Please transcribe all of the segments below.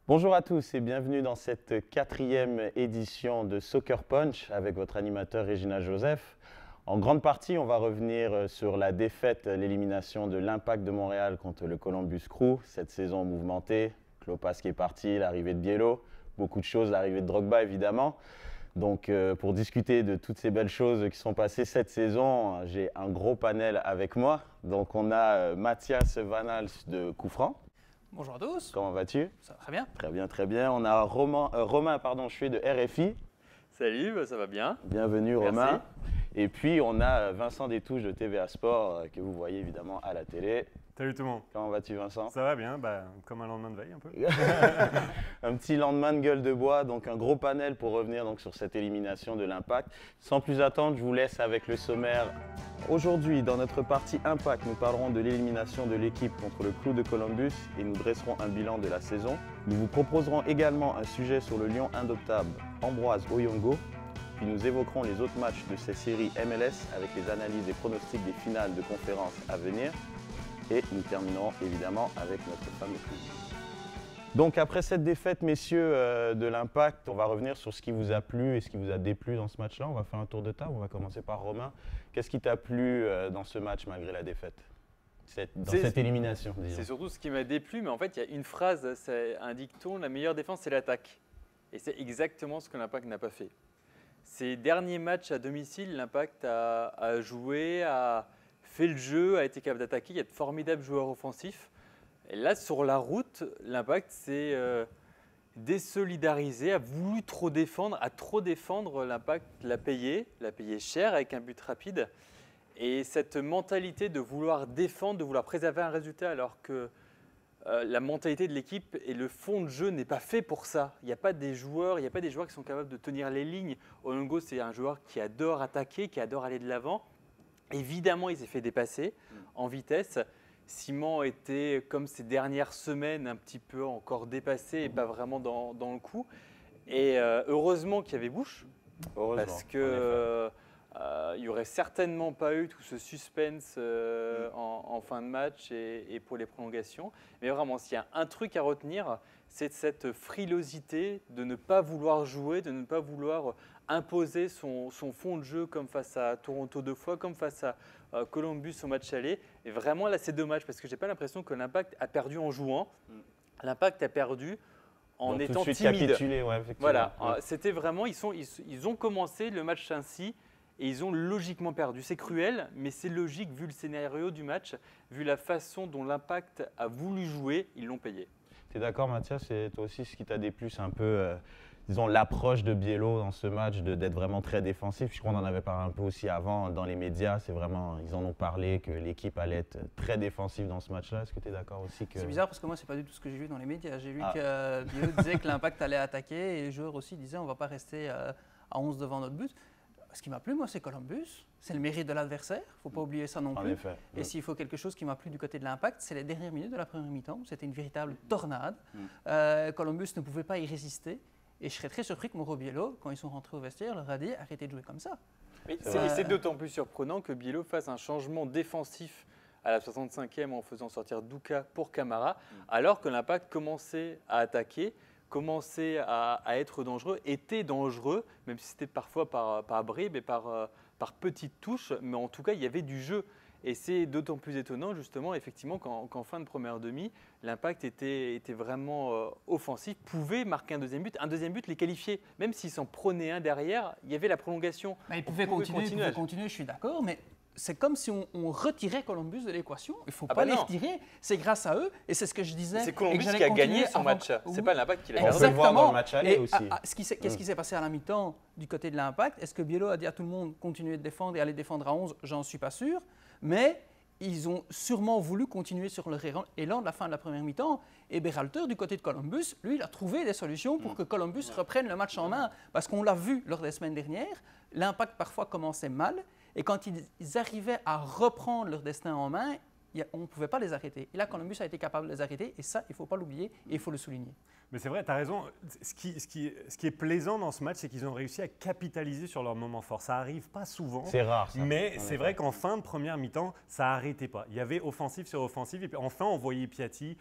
Bonjour à tous et bienvenue dans cette 4e édition de Soccer Punch avec votre animateur Régina Joseph. En grande partie, on va revenir sur la défaite, l'élimination de l'Impact de Montréal contre le Columbus Crew. Cette saison mouvementée, Klopas qui est parti, l'arrivée de Biello, beaucoup de choses, l'arrivée de Drogba évidemment. Donc pour discuter de toutes ces belles choses qui sont passées cette saison, j'ai un gros panel avec moi. Donc on a Mathias Vanals de Coup Franc. Bonjour à tous. Comment vas-tu? Ça va très bien. Très bien, très bien. On a Romain Chouet de RFI. Salut, ça va bien. Bienvenue Merci. Romain. Et puis on a Vincent Détouche de TVA Sport que vous voyez évidemment à la télé. Salut tout le monde. Comment vas-tu Vincent? Ça va bien, comme un lendemain de veille un peu. Un petit lendemain de gueule de bois, donc un gros panel pour revenir donc, sur cette élimination de l'Impact. Sans plus attendre, je vous laisse avec le sommaire. Aujourd'hui, dans notre partie Impact, nous parlerons de l'élimination de l'équipe contre le Crew de Columbus et nous dresserons un bilan de la saison. Nous vous proposerons également un sujet sur le lion indoctable Ambroise Oyongo. Puis nous évoquerons les autres matchs de ces séries MLS avec les analyses et pronostics des finales de conférences à venir. Et nous terminerons évidemment avec notre fameux quiz. Donc après cette défaite, messieurs, de l'Impact, on va revenir sur ce qui vous a plu et ce qui vous a déplu dans ce match-là. On va faire un tour de table, on va commencer par Romain. Qu'est-ce qui t'a plu dans ce match malgré la défaite, dans cette élimination, disons? C'est surtout ce qui m'a déplu, mais en fait il y a une phrase, c'est un dicton, la meilleure défense c'est l'attaque. Et c'est exactement ce que l'Impact n'a pas fait. Ces derniers matchs à domicile, l'Impact a joué, a fait le jeu, a été capable d'attaquer, il y a de formidables joueurs offensifs. Et là, sur la route, l'Impact s'est désolidarisé, a voulu trop défendre, l'Impact l'a payé cher avec un but rapide. Et cette mentalité de vouloir défendre, de vouloir préserver un résultat alors que la mentalité de l'équipe et le fond de jeu n'est pas fait pour ça. Il n'y a pas des joueurs qui sont capables de tenir les lignes. Oyongo, c'est un joueur qui adore attaquer, qui adore aller de l'avant. Évidemment, il s'est fait dépasser en vitesse. Simon était, comme ces dernières semaines, un petit peu encore dépassé et pas vraiment dans le coup. Et heureusement qu'il y avait Bush, parce que il n'y aurait certainement pas eu tout ce suspense en fin de match et pour les prolongations. Mais vraiment, s'il y a un truc à retenir, c'est cette frilosité de ne pas vouloir jouer, de ne pas vouloir imposer son fond de jeu comme face à Toronto 2 fois, comme face à Columbus au match aller. Et vraiment, là, c'est dommage parce que je n'ai pas l'impression que l'Impact a perdu en jouant. L'Impact a perdu en étant timide. Ouais, voilà, c'était vraiment, ils ont commencé le match ainsi et ils ont logiquement perdu. C'est cruel, mais c'est logique vu le scénario du match, vu la façon dont l'Impact a voulu jouer, ils l'ont payé. Tu es d'accord Mathias, c'est toi aussi ce qui t'a déplu, c'est un peu disons, l'approche de Biello dans ce match, d'être vraiment très défensif. Je crois qu'on en avait parlé un peu aussi avant dans les médias. C'est vraiment, ils en ont parlé que l'équipe allait être très défensive dans ce match-là. Est-ce que tu es d'accord aussi que… C'est bizarre parce que moi, ce n'est pas du tout ce que j'ai vu dans les médias. J'ai vu que Biello disait que l'Impact allait attaquer et les joueurs aussi disaient on ne va pas rester à 11 devant notre but. Ce qui m'a plu, moi, c'est Columbus. C'est le mérite de l'adversaire. Il ne faut pas oublier ça non plus. En effet. Et s'il faut quelque chose qui m'a plu du côté de l'Impact, c'est les dernières minutes de la première mi-temps. C'était une véritable tornade. Columbus ne pouvait pas y résister. Et je serais très surpris que Mauro Biello, quand ils sont rentrés au vestiaire, leur a dit arrêtez de jouer comme ça. C'est d'autant plus surprenant que Biello fasse un changement défensif à la 65e en faisant sortir Douka pour Camara, alors que l'Impact commençait à attaquer, commençait à être dangereux, était dangereux, même si c'était parfois par bribes et par petites touches, mais en tout cas, il y avait du jeu. Et c'est d'autant plus étonnant, justement, effectivement, qu'en fin de première demi, l'Impact était vraiment offensif, pouvait marquer un deuxième but les qualifier. Même s'ils s'en prenaient un derrière, il y avait la prolongation. Ils pouvaient continuer, je suis d'accord, mais c'est comme si on retirait Columbus de l'équation. Il ne faut pas les retirer, c'est grâce à eux, et c'est ce que je disais. C'est Columbus qui a gagné son match, c'est pas l'Impact qui l'a perdu. On peut le voir dans le match aller aussi. Qu'est-ce qui s'est passé à la mi-temps du côté de l'Impact? Est-ce que Biello a dit à tout le monde continuer de défendre et aller défendre à 11? J'en suis pas sûr. Mais ils ont sûrement voulu continuer sur leur élan de la fin de la première mi-temps. Et Berhalter, du côté de Columbus, lui, il a trouvé des solutions pour que Columbus reprenne le match en main. Parce qu'on l'a vu lors des semaines dernières, l'Impact parfois commençait mal. Et quand ils arrivaient à reprendre leur destin en main, on ne pouvait pas les arrêter. Et là, Columbus a été capable de les arrêter. Et ça, il ne faut pas l'oublier et il faut le souligner. Mais c'est vrai, tu as raison. Ce qui est plaisant dans ce match, c'est qu'ils ont réussi à capitaliser sur leur moment fort. Ça n'arrive pas souvent. C'est rare, ça. Mais c'est vrai qu'en fin de première mi-temps, ça n'arrêtait pas. Il y avait offensive sur offensive. Et puis enfin, on voyait Piatti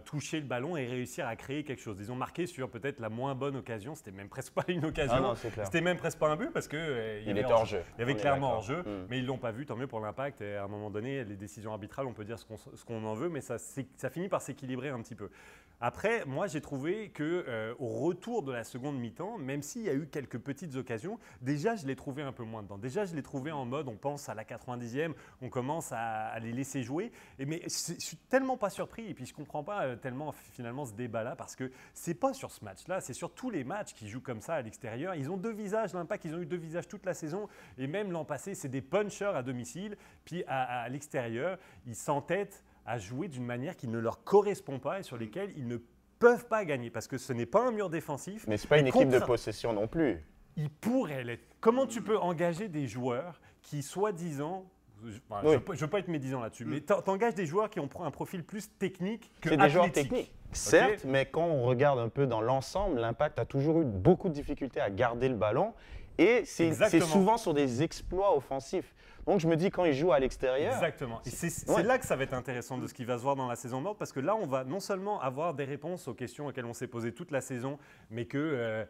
toucher le ballon et réussir à créer quelque chose. Ils ont marqué sur peut-être la moins bonne occasion. C'était même presque pas une occasion. Ah non, c'est clair. C'était même presque pas un but parce qu'il Il était hors jeu. Il y avait clairement hors jeu. Mm. Mais ils ne l'ont pas vu, tant mieux pour l'Impact. Et à un moment donné, les décisions arbitrales, on peut dire ce qu'on en veut. Mais ça finit par s'équilibrer un petit peu. Après, moi, j'ai trouvé qu'au retour de la seconde mi-temps, même s'il y a eu quelques petites occasions, déjà, je l'ai trouvé un peu moins dedans. Déjà, je l'ai trouvé en mode, on pense à la 90e, on commence à les laisser jouer. Mais je suis tellement pas surpris et puis je comprends pas tellement finalement ce débat-là parce que c'est pas sur ce match-là, c'est sur tous les matchs qui jouent comme ça à l'extérieur. Ils ont deux visages, l'Impact, ils ont eu deux visages toute la saison et même l'an passé, c'est des punchers à domicile. Puis à l'extérieur, ils s'entêtent à jouer d'une manière qui ne leur correspond pas et sur lesquelles ils ne peuvent pas gagner parce que ce n'est pas un mur défensif. Mais ce n'est pas une équipe de possession non plus. Ils pourraient l'être. Comment tu peux engager des joueurs qui, soi-disant, je ne veux pas être médisant là-dessus, mais tu engages des joueurs qui ont un profil plus technique que C'est athlétique. des joueurs techniques, certes, mais quand on regarde un peu dans l'ensemble, l'Impact a toujours eu beaucoup de difficultés à garder le ballon et c'est souvent sur des exploits offensifs. Donc je me dis quand ils jouent à l'extérieur… Exactement. Et c'est là que ça va être intéressant de ce qui va se voir dans la saison morte parce que là, on va non seulement avoir des réponses aux questions auxquelles on s'est posé toute la saison, mais que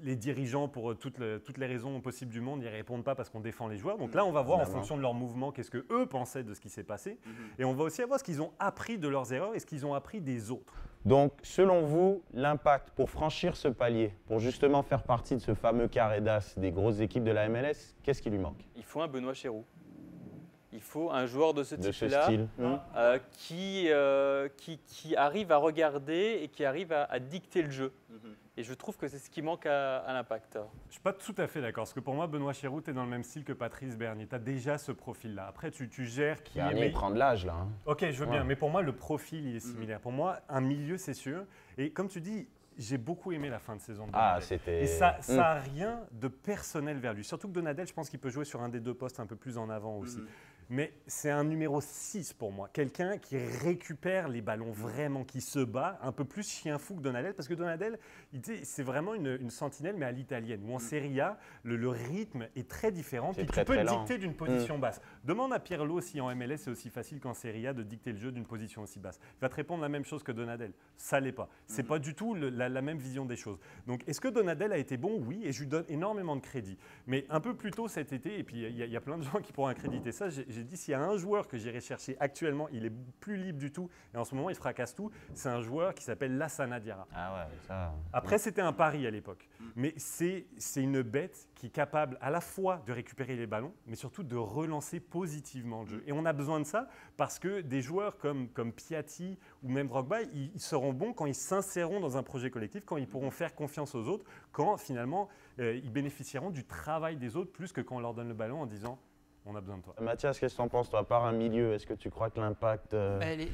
les dirigeants, pour toutes les raisons possibles du monde, n'y répondent pas parce qu'on défend les joueurs. Donc là, on va voir en fonction de leur mouvement qu'est-ce qu'eux pensaient de ce qui s'est passé. Et on va aussi avoir ce qu'ils ont appris de leurs erreurs et ce qu'ils ont appris des autres. Donc, selon vous, l'Impact, pour franchir ce palier, pour justement faire partie de ce fameux carré d'as des grosses équipes de la MLS, qu'est-ce qui lui manque? Il faut un Benoît Chéroux. Il faut un joueur de ce type-là qui arrive à regarder et qui arrive à dicter le jeu. Et je trouve que c'est ce qui manque à l'Impact. Je ne suis pas tout à fait d'accord, parce que pour moi, Benoît Chéroux, tu es dans le même style que Patrice Bernier. Tu as déjà ce profil-là. Après, tu gères qui Bernier, il prend de l'âge, là. Hein. Ok, je veux bien, mais pour moi, le profil, il est similaire. Pour moi, un milieu, c'est sûr. Et comme tu dis, j'ai beaucoup aimé la fin de saison de Donadel. Et ça n'a rien de personnel vers lui. Surtout que Donadel, je pense qu'il peut jouer sur un des deux postes un peu plus en avant aussi. Mais c'est un numéro 6 pour moi. Quelqu'un qui récupère les ballons vraiment, qui se bat, un peu plus chien fou que Donadel. Parce que Donadel, c'est vraiment une sentinelle, mais à l'italienne. Où en Serie A, le rythme est très différent. Puis tu peux dicter d'une position basse. Demande à Pirlo si en MLS, c'est aussi facile qu'en Serie A de dicter le jeu d'une position aussi basse. Il va te répondre la même chose que Donadel. Ça l'est pas. C'est pas du tout la même vision des choses. Donc, est-ce que Donadel a été bon? Oui, et je lui donne énormément de crédit. Mais un peu plus tôt cet été, et puis il y a plein de gens qui pourront accréditer ça, j'ai dit s'il y a un joueur que j'irai chercher actuellement, il est plus libre du tout, et en ce moment il fracasse tout, c'est un joueur qui s'appelle Lassana Diarra. Ah ouais, ça… Après, c'était un pari à l'époque. Mais c'est une bête qui est capable à la fois de récupérer les ballons, mais surtout de relancer positivement le jeu. Et on a besoin de ça parce que des joueurs comme Piatti ou même Drogba, ils seront bons quand ils s'inséreront dans un projet collectif, quand ils pourront faire confiance aux autres, quand finalement ils bénéficieront du travail des autres plus que quand on leur donne le ballon en disant on a besoin de toi. Mathias, qu'est-ce que tu en penses, toi, à part un milieu, est-ce que tu crois que l'Impact…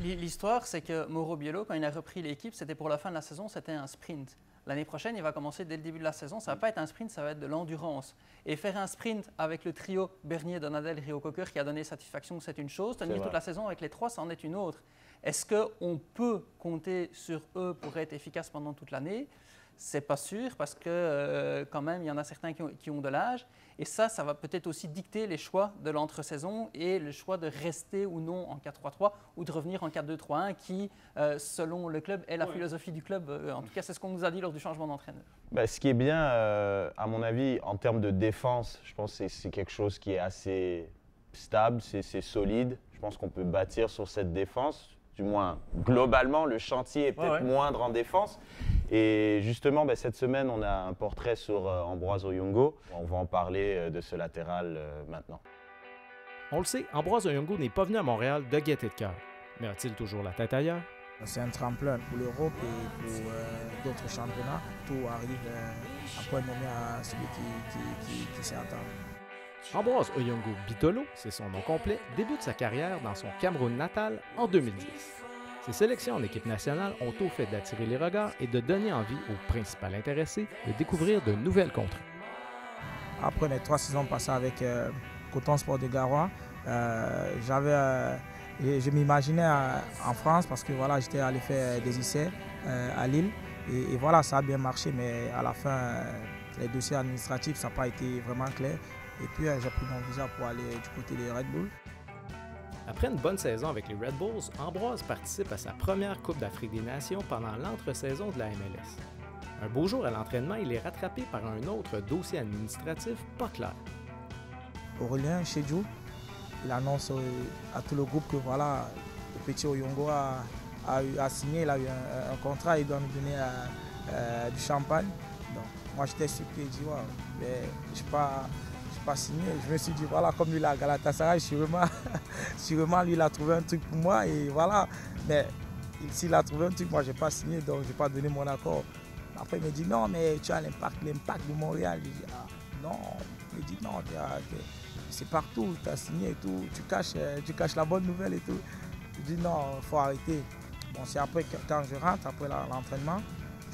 L'histoire, c'est que Mauro Biello, quand il a repris l'équipe, c'était pour la fin de la saison, c'était un sprint. L'année prochaine, il va commencer dès le début de la saison. Ça ne va pas être un sprint, ça va être de l'endurance. Et faire un sprint avec le trio Bernier, Donadel, Rio Cocker qui a donné satisfaction, c'est une chose. Tenir toute la saison avec les trois, ça en est une autre. Est-ce qu'on peut compter sur eux pour être efficaces pendant toute l'année? C'est pas sûr parce que quand même, il y en a certains qui ont de l'âge. Et ça va peut-être aussi dicter les choix de l'entre-saison et le choix de rester ou non en 4-3-3 ou de revenir en 4-2-3-1 qui, selon le club, est la philosophie du club. En tout cas, c'est ce qu'on nous a dit lors du changement d'entraîneur. Ce qui est bien, à mon avis, en termes de défense, je pense que c'est quelque chose qui est assez stable, c'est solide. Je pense qu'on peut bâtir sur cette défense. Du moins, globalement, le chantier est peut-être moindre en défense. Et justement, cette semaine, on a un portrait sur Ambroise Oyongo. On va en parler de ce latéral maintenant. On le sait, Ambroise Oyongo n'est pas venu à Montréal de gaieté de cœur. Mais a-t-il toujours la tête ailleurs? C'est un tremplin pour l'Europe et pour d'autres championnats. Tout arrive à point nommé à celui qui s'y attend. Ambroise Oyongo Bitolo, c'est son nom complet, débute sa carrière dans son Cameroun natal en 2010. Ses sélections en équipe nationale ont au fait d'attirer les regards et de donner envie aux principaux intéressés de découvrir de nouvelles contrées. Après les 3 saisons passées avec Coton Sport de Garoua, j'avais Et je m'imaginais en France parce que voilà, j'étais allé faire des essais à Lille. Et voilà, ça a bien marché, mais à la fin, les dossiers administratifs, ça n'a pas été vraiment clair. Et puis, j'ai pris mon visa pour aller du côté des Red Bull. Après une bonne saison avec les Red Bulls, Ambroise participe à sa première Coupe d'Afrique des Nations pendant l'entre-saison de la MLS. Un beau jour à l'entraînement, il est rattrapé par un autre dossier administratif pas clair. Aurélien Chedjou, il annonce à tout le groupe que voilà, le petit Oyongo a signé, il a eu un contrat, il doit nous donner du champagne. Donc, moi j'étais surpris, je dis ouais, mais je n'ai pas signé. Je me suis dit voilà, comme lui là, Galatasaray, sûrement lui il a trouvé un truc pour moi et voilà. Mais s'il a trouvé un truc, moi je n'ai pas signé, donc je n'ai pas donné mon accord. Après il me dit non, mais tu as l'impact de Montréal. Je dis ah, non, il me dit non, c'est partout, tu as signé et tout, tu caches la bonne nouvelle et tout. Je dis non, il faut arrêter. Bon, c'est après quand je rentre, après l'entraînement,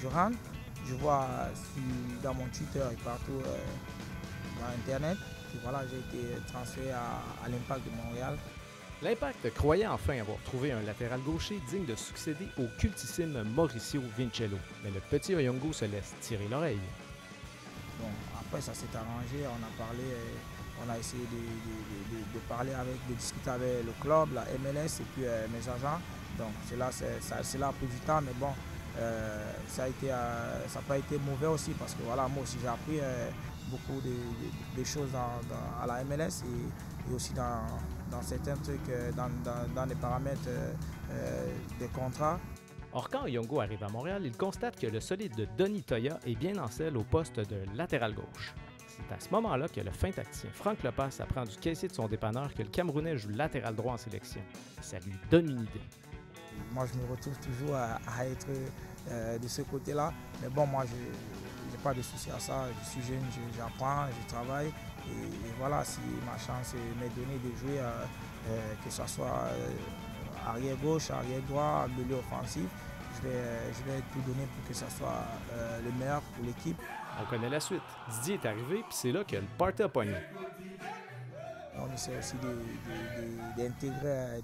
je rentre, je vois dans mon Twitter et partout dans Internet que voilà, j'ai été transféré à l'Impact de Montréal. L'Impact croyait enfin avoir trouvé un latéral gaucher digne de succéder au cultissime Mauricio Vincello, mais le petit Oyongo se laisse tirer l'oreille. Bon, après ça s'est arrangé, on a parlé, on a essayé de parler de discuter avec le club, la MLS et puis mes agents. Donc cela a pris du temps, mais bon, ça n'a pas été mauvais aussi parce que voilà, moi aussi j'ai appris beaucoup de choses à la MLS et aussi dans certains trucs, dans les paramètres des contrats. Or, quand Oyongo arrive à Montréal, il constate que le solide de Denis Toya est bien en selle au poste de latéral gauche. C'est à ce moment-là que le fin tacticien Franck Lepas apprend du caissier de son dépanneur que le Camerounais joue latéral droit en sélection. Ça lui donne une idée. Moi, je me retrouve toujours à être de ce côté-là. Mais bon, moi, je n'ai pas de souci à ça. Je suis jeune, j'apprends, je travaille. Et voilà, si ma chance m'est donnée de jouer, que ce soit arrière gauche, arrière droit, milieu offensif, je vais tout donner pour que ça soit le meilleur pour l'équipe. On connaît la suite. Didier est arrivé, puis c'est là que le party a pogné. On essaie aussi de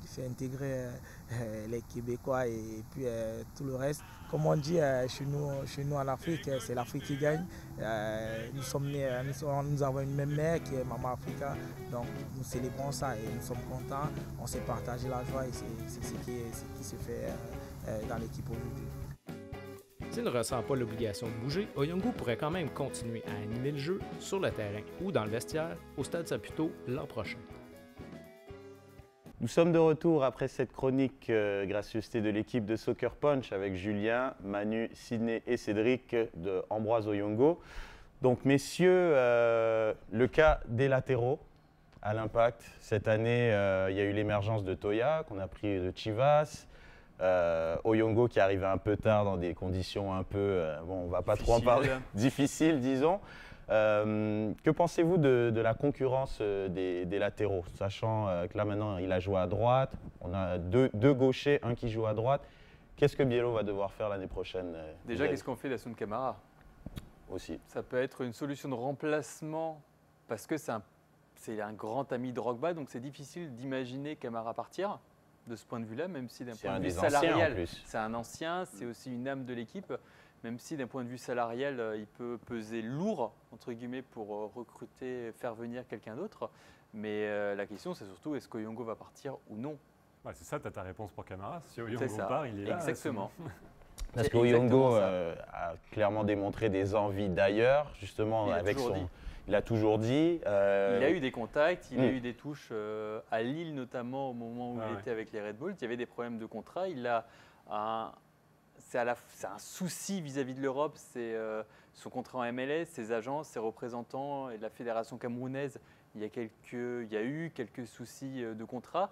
faire intégrer les Québécois et puis tout le reste. Comme on dit chez nous en Afrique, c'est l'Afrique qui gagne. Nous avons une même mère qui est Maman Africa. Donc nous célébrons ça et nous sommes contents. On s'est partagé la joie et c'est ce qui se fait dans l'équipe aujourd'hui. S'il ne ressent pas l'obligation de bouger, Oyongo pourrait quand même continuer à animer le jeu sur le terrain ou dans le vestiaire au Stade Saputo l'an prochain. Nous sommes de retour après cette chronique gracieuseté de l'équipe de Soccer Punch avec Julien, Manu, Sidney et Cédric de Ambroise Oyongo. Donc messieurs, le cas des latéraux à l'Impact. Cette année, il y a eu l'émergence de Toya qu'on a pris de Chivas. Oyongo qui arrivait un peu tard dans des conditions un peu, bon, on ne va pas trop en parler, difficiles disons. Que pensez-vous de la concurrence des latéraux, sachant que là maintenant il a joué à droite, on a deux gauchers, un qui joue à droite. Qu'est-ce que Biello va devoir faire l'année prochaine? Déjà, qu'est-ce qu'on fait d'Assoun Camara? Aussi. Ça peut être une solution de remplacement parce que c'est un grand ami de Drogba, donc c'est difficile d'imaginer Camara partir. De ce point de vue-là, même si d'un point de vue salarial, c'est un ancien, c'est aussi une âme de l'équipe, même si d'un point de vue salarial, il peut peser lourd, entre guillemets, pour recruter, faire venir quelqu'un d'autre. Mais la question, c'est surtout, est-ce qu'Oyongo va partir ou non? Ouais, c'est ça, tu as ta réponse pour Camara. Si Oyongo part, il est là. Exactement. Parce qu'Oyongo a clairement démontré des envies d'ailleurs, justement, avec son... Il a toujours dit. Il a eu des contacts, il a eu des touches à Lille notamment au moment où il était avec les Red Bulls. Il y avait des problèmes de contrat. C'est un souci vis-à-vis de l'Europe. C'est son contrat en MLS, ses agents, ses représentants et de la fédération camerounaise. Il y a eu quelques soucis de contrat.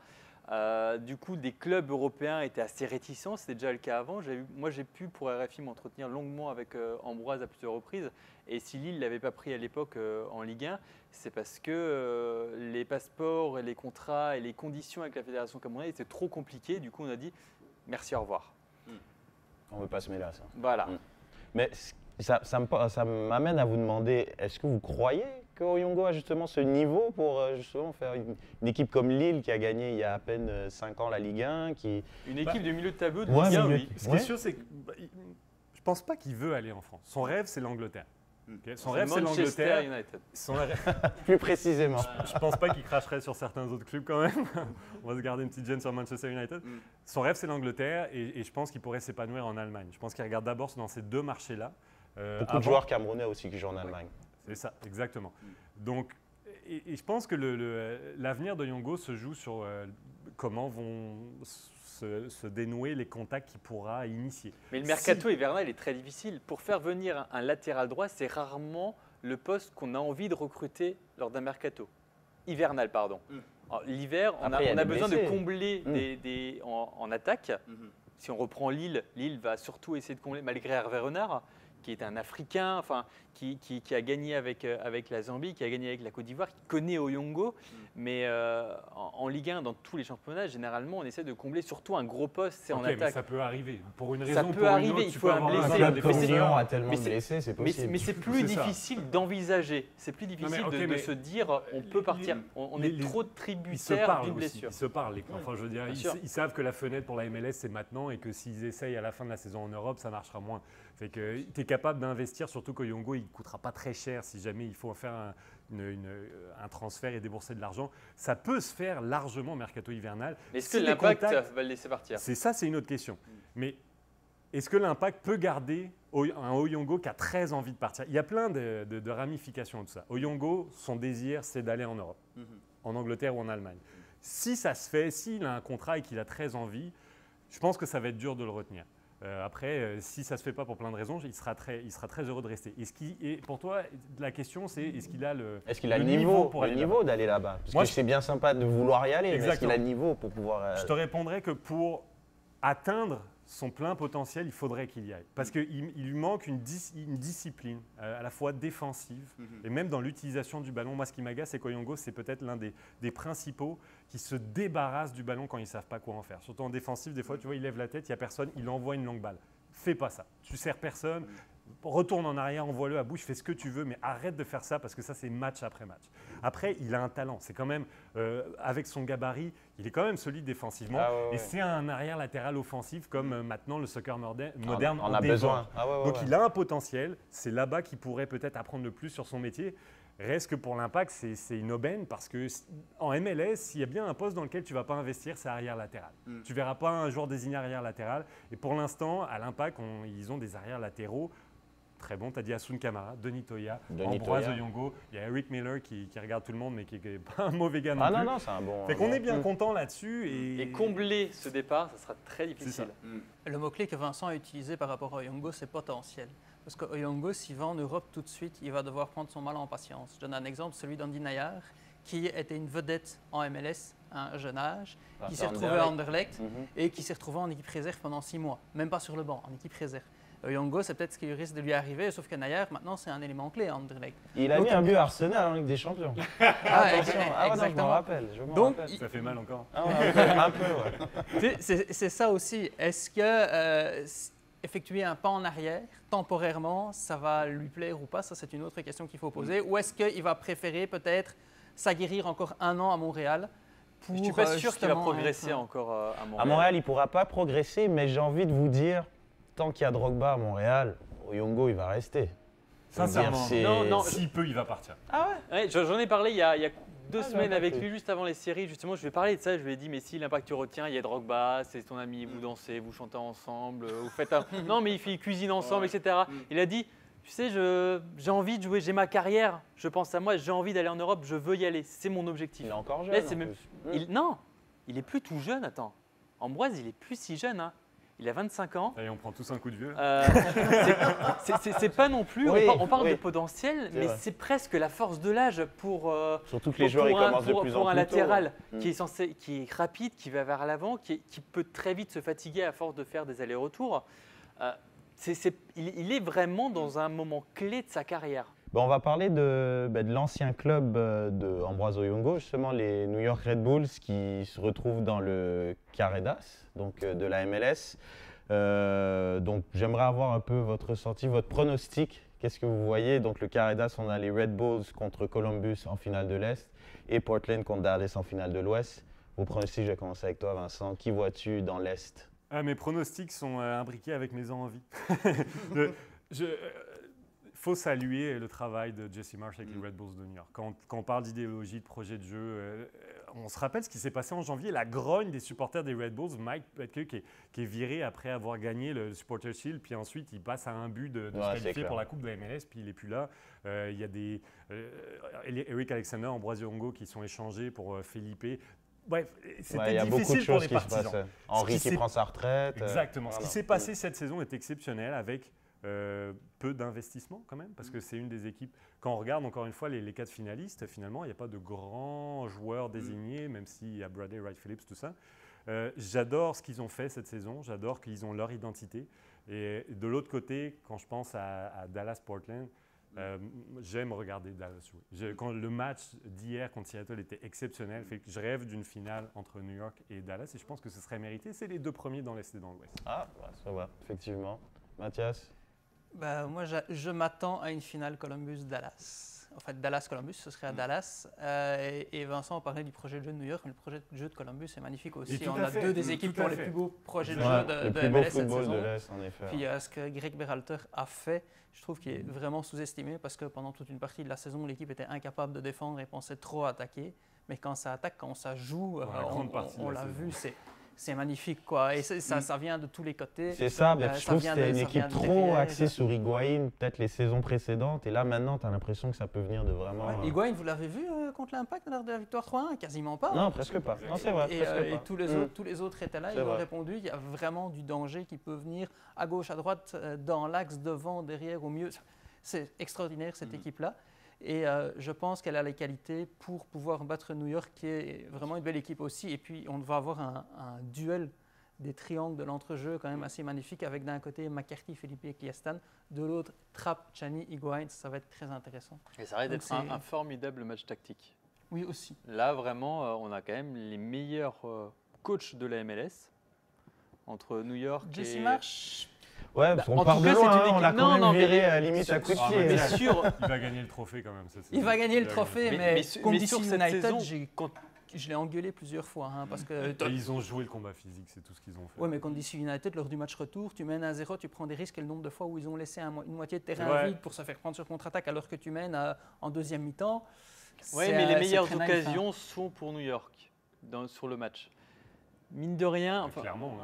Du coup, des clubs européens étaient assez réticents. C'était déjà le cas avant. Moi, j'ai pu, pour RFI, m'entretenir longuement avec Ambroise à plusieurs reprises. Et si Lille ne l'avait pas pris à l'époque en Ligue 1, c'est parce que les passeports, et les contrats et les conditions avec la fédération camerounaise étaient trop compliquées. Du coup, on a dit merci, au revoir. On ne veut pas se mêler à ça. Voilà. Mais ça m'amène à vous demander, est-ce que vous croyez que Oyongo a justement ce niveau pour justement faire une équipe comme Lille qui a gagné il y a à peine 5 ans la Ligue 1 Une équipe de milieu de tableau de Ouais, Ligue 1, milieu- oui. Ce qui est sûr, c'est que je pense pas qu'il veut aller en France. Son rêve, c'est l'Angleterre. Okay, son rêve, c'est Manchester l'Angleterre. United. Son rêve- plus précisément. Je pense pas qu'il cracherait sur certains autres clubs quand même. On va se garder une petite gêne sur Manchester United. Son rêve, c'est l'Angleterre et je pense qu'il pourrait s'épanouir en Allemagne. Je pense qu'il regarde d'abord dans ces deux marchés-là. Beaucoup de joueurs camerounais aussi qui jouent en Allemagne. C'est ça, exactement. Donc, et je pense que l'avenir de Oyongo se joue sur comment vont se dénouer les contacts qu'il pourra initier. Mais le mercato hivernal est très difficile. Pour faire venir un latéral droit, c'est rarement le poste qu'on a envie de recruter lors d'un mercato. Hivernal, pardon. L'hiver, on a besoin de combler en attaque. Si on reprend Lille, Lille va surtout essayer de combler, malgré Hervé Renard, qui est un Africain, enfin, qui a gagné avec la Zambie, qui a gagné avec la Côte d'Ivoire, qui connaît Oyongo. Mais en Ligue 1, dans tous les championnats, généralement, on essaie de combler surtout un gros poste, c'est en attaque. Mais ça peut arriver. Pour une raison ça ou peut pour arriver, une autre, il tu faut peux un avoir blessé. Club Mais comme c'est- Lyon a tellement mais de c'est- blessés, c'est possible. Mais c'est plus C'est ça. difficile d'envisager, c'est plus difficile de se dire on peut partir. On est trop tributaire d'une blessure. Ils se parlent. Enfin, je veux dire, ils savent que la fenêtre pour la MLS, c'est maintenant et que s'ils essayent à la fin de la saison en Europe, ça marchera moins. Fait que tu es capable d'investir, surtout qu'Oyongo, il ne coûtera pas très cher si jamais il faut faire un transfert et débourser de l'argent. Ça peut se faire largement mercato hivernal. Est-ce Si que les l'Impact contacts- va le laisser partir? c'est une autre question. Mais est-ce que l'Impact peut garder un Oyongo qui a très envie de partir? Il y a plein de ramifications de ça. Oyongo, son désir, c'est d'aller en Europe, en Angleterre ou en Allemagne. Si ça se fait, s'il a un contrat et qu'il a très envie, je pense que ça va être dur de le retenir. Après, si ça ne se fait pas pour plein de raisons, il sera très heureux de rester. Et pour toi, la question, c'est est-ce qu'il a le niveau pour aller niveau d'aller là-bas? Parce que c'est bien sympa de vouloir y aller, mais est-ce qu'il a le niveau pour pouvoir… Je te répondrais que pour atteindre son plein potentiel, il faudrait qu'il y aille. Parce qu'il lui manque une discipline à la fois défensive et même dans l'utilisation du ballon. Moi, ce qui m'agace, c'est qu'Oyongo, c'est peut-être l'un des principaux qui se débarrassent du ballon quand ils ne savent pas quoi en faire. Surtout en défensif, des fois, tu vois, il lève la tête, il n'y a personne, il envoie une longue balle. Fais pas ça. Tu sers personne. Retourne en arrière, envoie-le à bouche, fais ce que tu veux, mais arrête de faire ça parce que ça, c'est match après match. Après, il a un talent. C'est quand même, avec son gabarit, il est quand même solide défensivement. Et c'est un arrière latéral offensif comme maintenant le soccer moderne en a besoin. Donc, il a un potentiel. C'est là-bas qu'il pourrait peut-être apprendre le plus sur son métier. Reste que pour l'Impact, c'est une aubaine parce qu'en MLS, s'il y a bien un poste dans lequel tu ne vas pas investir, c'est arrière latéral. Tu ne verras pas un joueur désigné arrière latéral. Et pour l'instant, à l'Impact, ils ont des arrières latéraux très bons. Tu as dit Asun Kamara, Denis Toya, Ambroise Oyongo. Il y a Eric Miller qui regarde tout le monde, mais qui n'est pas un mauvais gars non plus. Non, c'est un bon… Fait qu'on est bien content là-dessus. Et combler ce départ, ça sera très difficile. Le mot-clé que Vincent a utilisé par rapport à Oyongo, c'est potentiel. Parce que Oyongo, s'il va en Europe tout de suite, il va devoir prendre son mal en patience. Je donne un exemple, celui d'Andy Nayar, qui était une vedette en MLS à un jeune âge, qui s'est retrouvé à Anderlecht et qui s'est retrouvé en équipe réserve pendant 6 mois. Même pas sur le banc, en équipe réserve. Oyongo, c'est peut-être ce qui risque de lui arriver, sauf que Nayar, maintenant, c'est un élément clé à Anderlecht. Il a mis un but à Arsenal en Ligue des Champions. Attention, je m'en rappelle. Ça fait mal encore. Un peu, ouais. C'est ça aussi. Est-ce que effectuer un pas en arrière, temporairement, ça va lui plaire ou pas? Ça, c'est une autre question qu'il faut poser. Ou est-ce qu'il va préférer peut-être s'aguerrir encore 1 an à Montréal pour… Je ne suis pas sûr qu'il va progresser encore à Montréal. À Montréal, il ne pourra pas progresser, mais j'ai envie de vous dire, tant qu'il y a Drogba à Montréal, Oyongo, il va rester. Sincèrement, non, s'il peut, il va partir. Ah ouais, j'en ai parlé il y a 2 semaines avec lui, juste avant les séries. Justement, je lui ai parlé de ça. Je lui ai dit, mais si l'Impact tu retiens, il y a Drogba, c'est ton ami, vous dansez, vous chantez ensemble, vous faites un… Non, mais il cuisine ensemble, etc. Il a dit, tu sais, j'ai envie de jouer, j'ai ma carrière, je pense à moi, j'ai envie d'aller en Europe, je veux y aller, c'est mon objectif. Il est encore jeune. Là, non, il est plus tout jeune, attends. Ambroise, il est plus si jeune, hein. Il a 25 ans. Allez, on prend tous un coup de vieux. C'est pas non plus, on parle de potentiel, mais vrai. c'est presque la force de l'âge pour… Surtout que les joueurs, ils commencent de plus en plus tôt. Pour un latéral qui est rapide, qui va vers l'avant, qui peut très vite se fatiguer à force de faire des allers-retours. Il est vraiment dans un moment clé de sa carrière. On va parler de l'ancien club de Ambroise Oyongo, justement les New York Red Bulls qui se retrouvent dans le Carré d'As, donc de la MLS. Donc j'aimerais avoir un peu votre ressenti, votre pronostic. Qu'est-ce que vous voyez? Donc le carré d'as, on a les Red Bulls contre Columbus en finale de l'Est et Portland contre Dallas en finale de l'Ouest. Vos pronostics, je vais commencer avec toi, Vincent. Qui vois-tu dans l'Est? Mes pronostics sont imbriqués avec mes envies. Faut saluer le travail de Jesse Marsh avec les Red Bulls de New York. Quand on parle d'idéologie, de projet de jeu, on se rappelle ce qui s'est passé en janvier, la grogne des supporters des Red Bulls, Mike Petke qui est viré après avoir gagné le Supporters Shield, puis ensuite il passe à un but de se qualifier pour la Coupe de la MLS, puis il n'est plus là. Il y a des Eric Alexander, Ambroise Ongo qui sont échangés pour Felipe. Bref, c'était difficile pour les partisans. Henry qui prend sa retraite. Exactement. Ce qui s'est passé cette saison est exceptionnel avec peu d'investissement quand même, parce que c'est une des équipes, quand on regarde encore une fois les 4 finalistes, finalement, il n'y a pas de grands joueurs désignés, même s'il y a Bradley, Wright Phillips, tout ça. J'adore ce qu'ils ont fait cette saison, j'adore qu'ils ont leur identité. Et de l'autre côté, quand je pense à Dallas-Portland, j'aime regarder Dallas jouer. Quand le match d'hier contre Seattle était exceptionnel, fait que je rêve d'une finale entre New York et Dallas, et je pense que ce serait mérité. C'est les 2 premiers dans l'Est et dans l'Ouest. Ah, ça va, effectivement. Mathias? Moi, je m'attends à une finale Columbus-Dallas. En fait, Dallas-Columbus, ce serait à Dallas. Et Vincent parlait du projet de jeu de New York, mais le projet de jeu de Columbus est magnifique aussi. On a 2 des équipes qui ont les plus beaux projets de jeu de MLS cette saison. En effet. Puis ce que Greg Berhalter a fait, je trouve qu'il est vraiment sous-estimé parce que pendant toute une partie de la saison, l'équipe était incapable de défendre et pensait trop attaquer. Mais quand ça attaque, quand ça joue, on l'a vu, c'est magnifique, quoi. Et ça vient de tous les côtés. C'est ça, je trouve que c'était une équipe trop axée sur Higuaín, peut-être les saisons précédentes. Et là, maintenant, tu as l'impression que ça peut venir de vraiment… Higuaín, vous l'avez vu contre l'Impact lors de la victoire 3-1? Quasiment pas. Non, presque pas. Non, c'est vrai. Et tous les autres étaient là, ils ont répondu. Il y a vraiment du danger qui peut venir à gauche, à droite, dans l'axe, devant, derrière, au milieu. C'est extraordinaire, cette équipe-là. Et je pense qu'elle a les qualités pour pouvoir battre New York, qui est vraiment une belle équipe aussi. Et puis, on va avoir un duel des triangles de l'entrejeu quand même assez magnifique, avec d'un côté McCarthy, Felipe et Cliestan, de l'autre Trapp, Tchani, Higuaín. Ça va être très intéressant. Et ça risque d'être un formidable match tactique. Oui, aussi. Là, vraiment, on a quand même les meilleurs coachs de la MLS entre New York et… Jesse Marsh. Ouais, on part de loin, on l'a quand même viré limite à coup de pied. Mais sûr, il va gagner le trophée quand même. Il va gagner le trophée, mais contre DC United, saison, je l'ai engueulé plusieurs fois. Parce que ils ont joué le combat physique, c'est tout ce qu'ils ont fait. Oui, mais contre DC United, lors du match retour, tu mènes à 0, tu prends des risques, et le nombre de fois où ils ont laissé une moitié de terrain vide pour se faire prendre sur contre-attaque alors que tu mènes en deuxième mi-temps. Oui, mais les meilleures occasions sont pour New York sur le match. Mine de rien, clairement,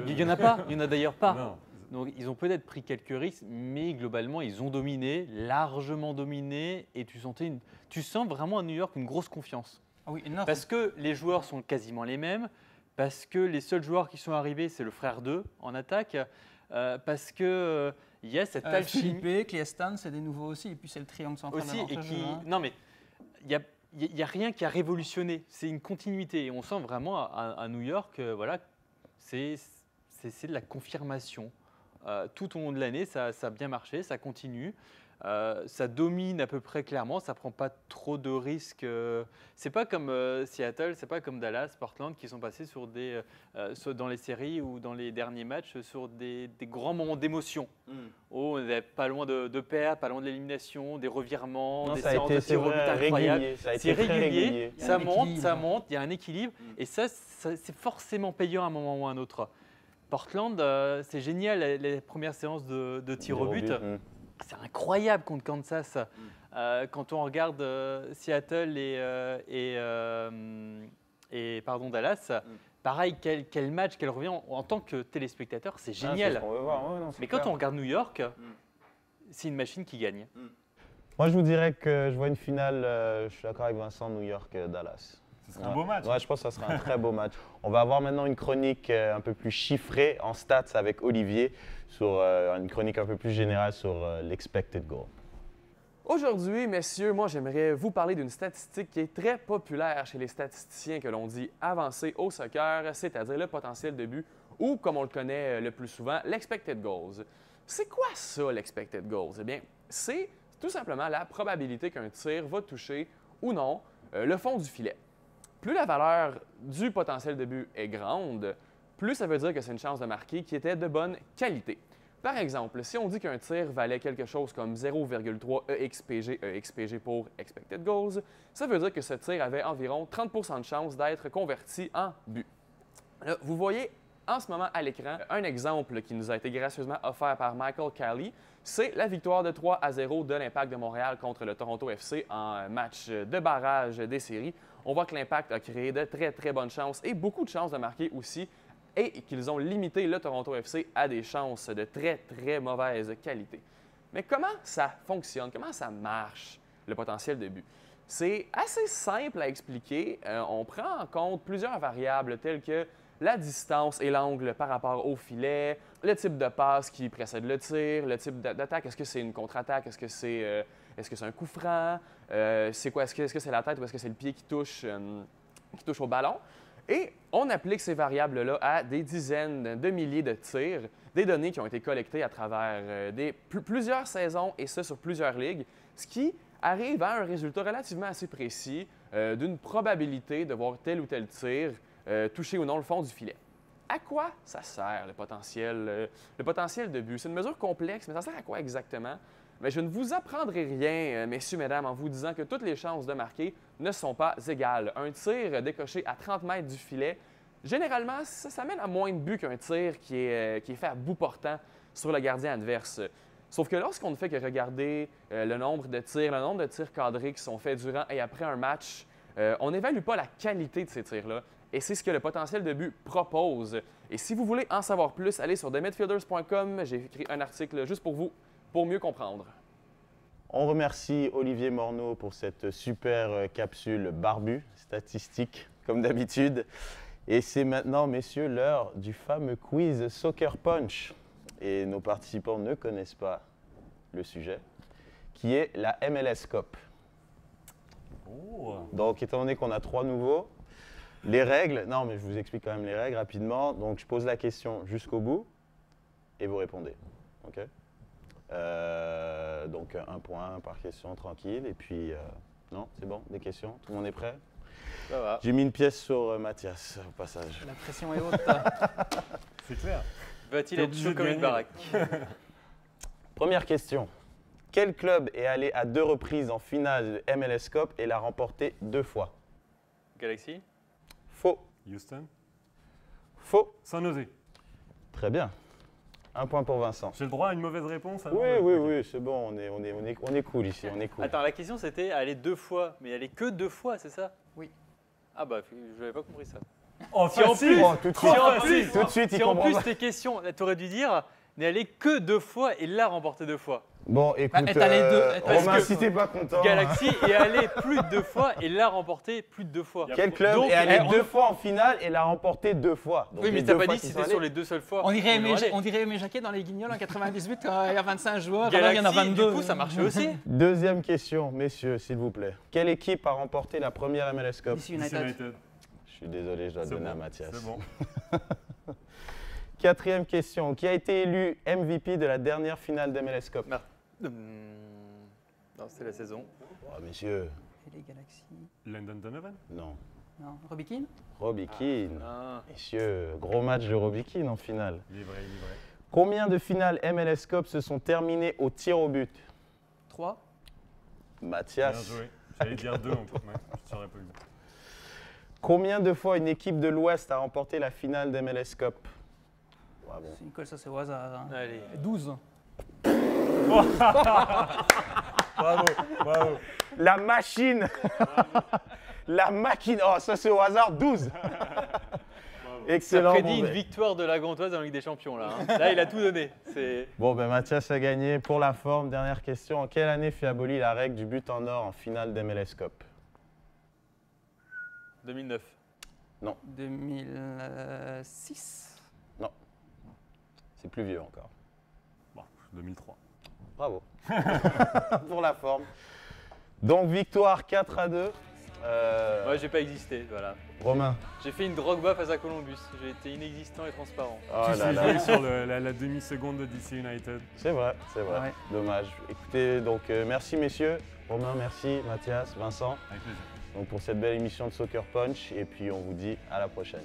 il n'y en a pas, il n'y en a d'ailleurs pas. Non. Donc ils ont peut-être pris quelques risques, mais globalement ils ont dominé, largement dominé, et tu sens vraiment à New York une grosse confiance. Ah oui, parce que les joueurs sont quasiment les mêmes, parce que les seuls joueurs qui sont arrivés c'est le frère d'eux en attaque, parce que il y a cette alchimie. Felipe, Cliestan, c'est des nouveaux aussi, et puis c'est le triangle central aussi, de l'entrejeu. Non mais il y a rien qui a révolutionné, c'est une continuité, et on sent vraiment à New York, voilà, c'est de la confirmation. Tout au long de l'année, ça a bien marché, ça continue. Ça domine à peu près clairement, ça ne prend pas trop de risques. C'est pas comme Seattle, c'est pas comme Dallas, Portland qui sont passés dans les séries ou dans les derniers matchs sur des grands moments d'émotion. On n'est pas loin de perdre, pas loin de l'élimination, des revirements, des séances de tirs au but incroyables. C'est régulier, ça monte, il y a un équilibre. Et ça c'est forcément payant à un moment ou à un autre. Portland, c'est génial, les premières séances de tirs au but. C'est incroyable contre Kansas. Quand on regarde Seattle et Dallas, pareil, quel match, quel revient. En tant que téléspectateur, c'est génial. C'est ce qu'on veut voir. Ouais, non, mais quand on regarde New York, c'est une machine qui gagne. Moi, je vous dirais que je vois une finale, je suis d'accord avec Vincent, New York-Dallas. Ce sera un beau match. Ouais, je pense que ça sera un très beau match. On va avoir maintenant une chronique un peu plus chiffrée en stats avec Olivier, sur une chronique un peu plus générale sur l'expected goal. Aujourd'hui, messieurs, moi j'aimerais vous parler d'une statistique qui est très populaire chez les statisticiens que l'on dit avancés au soccer, c'est-à-dire le potentiel de but ou, comme on le connaît le plus souvent, l'expected goals. C'est quoi ça, l'expected goals? Eh bien, c'est tout simplement la probabilité qu'un tir va toucher ou non le fond du filet. Plus la valeur du potentiel de but est grande, plus ça veut dire que c'est une chance de marquer qui était de bonne qualité. Par exemple, si on dit qu'un tir valait quelque chose comme 0,3 EXPG pour Expected Goals, ça veut dire que ce tir avait environ 30 % de chance d'être converti en but. Là, vous voyez en ce moment à l'écran un exemple qui nous a été gracieusement offert par Michael Calley. C'est la victoire de 3-0 de l'Impact de Montréal contre le Toronto FC en match de barrage des séries. On voit que l'Impact a créé de très bonnes chances et beaucoup de chances de marquer aussi, et qu'ils ont limité le Toronto FC à des chances de très mauvaise qualité. Mais comment ça fonctionne? Comment ça marche, le potentiel de but? C'est assez simple à expliquer. On prend en compte plusieurs variables telles que la distance et l'angle par rapport au filet, le type de passe qui précède le tir, le type d'attaque. Est-ce que c'est une contre-attaque? Est-ce que c'est un coup franc? C'est quoi? Est-ce que c'est la tête ou est-ce que c'est le pied qui touche au ballon? Et on applique ces variables-là à des dizaines de milliers de tirs, des données qui ont été collectées à travers plusieurs saisons et ça sur plusieurs ligues, ce qui arrive à un résultat relativement assez précis d'une probabilité de voir tel ou tel tir toucher ou non le fond du filet. À quoi ça sert le potentiel de but? C'est une mesure complexe, mais ça sert à quoi exactement? Mais je ne vous apprendrai rien, messieurs, mesdames, en vous disant que toutes les chances de marquer ne sont pas égales. Un tir décoché à 30 mètres du filet, généralement, ça mène à moins de buts qu'un tir qui est fait à bout portant sur le gardien adverse. Sauf que lorsqu'on ne fait que regarder le nombre de tirs cadrés qui sont faits durant et après un match, on n'évalue pas la qualité de ces tirs-là. Et c'est ce que le potentiel de but propose. Et si vous voulez en savoir plus, allez sur themidfielders.com. J'ai écrit un article juste pour vous, pour mieux comprendre. On remercie Olivier Morneau pour cette super capsule barbue, statistique, comme d'habitude. Et c'est maintenant, messieurs, l'heure du fameux quiz Soccer Punch. Et nos participants ne connaissent pas le sujet, qui est la MLS Cup. Oh. Donc, étant donné qu'on a 3 nouveaux, les règles, non mais je vous explique quand même les règles rapidement. Donc, je pose la question jusqu'au bout et vous répondez. Ok ? Donc, 1 point par question, tranquille. Et puis, non, c'est bon, des questions? Tout le monde est prêt? Ça va. J'ai mis une pièce sur Mathias au passage. La pression est haute. C'est clair. Va-t-il être chaud comme une baraque? Première question. Quel club est allé à 2 reprises en finale de MLS Cup et l'a remporté 2 fois? Galaxy? Faux. Houston? Faux. San Jose. Très bien. 1 point pour Vincent. J'ai le droit à une mauvaise réponse alors? Oui, c'est bon, on est cool ici, on est cool. Attends, la question c'était aller 2 fois, mais aller que 2 fois, c'est ça? Oui. Ah bah, je n'avais pas compris ça. Oh, Si en plus, tout de suite, il comprend pas. tes questions, tu aurais dû dire n'est allé que 2 fois et l'a remporté 2 fois. Bon, écoute, est allé Romain, si t'es pas content. Galaxy est allé plus de 2 fois et l'a remporté plus de 2 fois. Quel club Donc, est allé 2 fois en finale et l'a remporté 2 fois? Donc, oui, mais les t'as 2 pas fois dit si qu'ils c'était sont sur allés. les 2 seules fois. On dirait Aimé Jacquet dans les Guignols en 98 quand il y a 25 joueurs, alors il Galaxy, y en a 22. du coup, ça marchait aussi. Deuxième question, messieurs, s'il vous plaît. Quelle équipe a remporté la première MLS Cup? DC United. Je suis désolé, je dois donner à Mathias. C'est bon. 4e question. Qui a été élu MVP de la dernière finale d'MLS Cup? Non, c'était la saison. Oh, messieurs, Et les Galaxies. Landon Donovan? non. Non, Robbie Keane. Robbie Keane. Ah. Messieurs, gros match de Robbie Keane en finale. Il est vrai. Combien de finales MLS Cup se sont terminées au tir au but? 3. Bien Mathias. joué. J'allais dire 2 en tout, mais je ne saurais pas le dire. Combien de fois une équipe de l'Ouest a remporté la finale d'MLS Cup? Bravo. C'est une colle, ça c'est au hasard. Hein. Allez. 12. Bravo. La machine. La machine. Oh, ça c'est au hasard, 12. Ça Excellent. prédit Bon, une victoire de la Gantoise dans la Ligue des Champions là. Hein. Là, il a tout donné. Bon, ben Mathias a gagné. Pour la forme, dernière question. En quelle année fut abolie la règle du but en or en finale d'MLS Cup? 2009. 2006. C'est plus vieux encore. Bon, 2003. Bravo. Pour la forme. Donc, victoire 4-2. Ouais, j'ai pas existé, voilà. Romain. J'ai fait une Drogba face à Columbus. J'ai été inexistant et transparent. Oh Tu là sais là. jouer sur la demi-seconde de DC United. C'est vrai. Ouais. Dommage. Écoutez, donc merci messieurs. Romain, merci. Mathias, Vincent. Avec plaisir. Donc, pour cette belle émission de Soccer Punch. Et puis, on vous dit à la prochaine.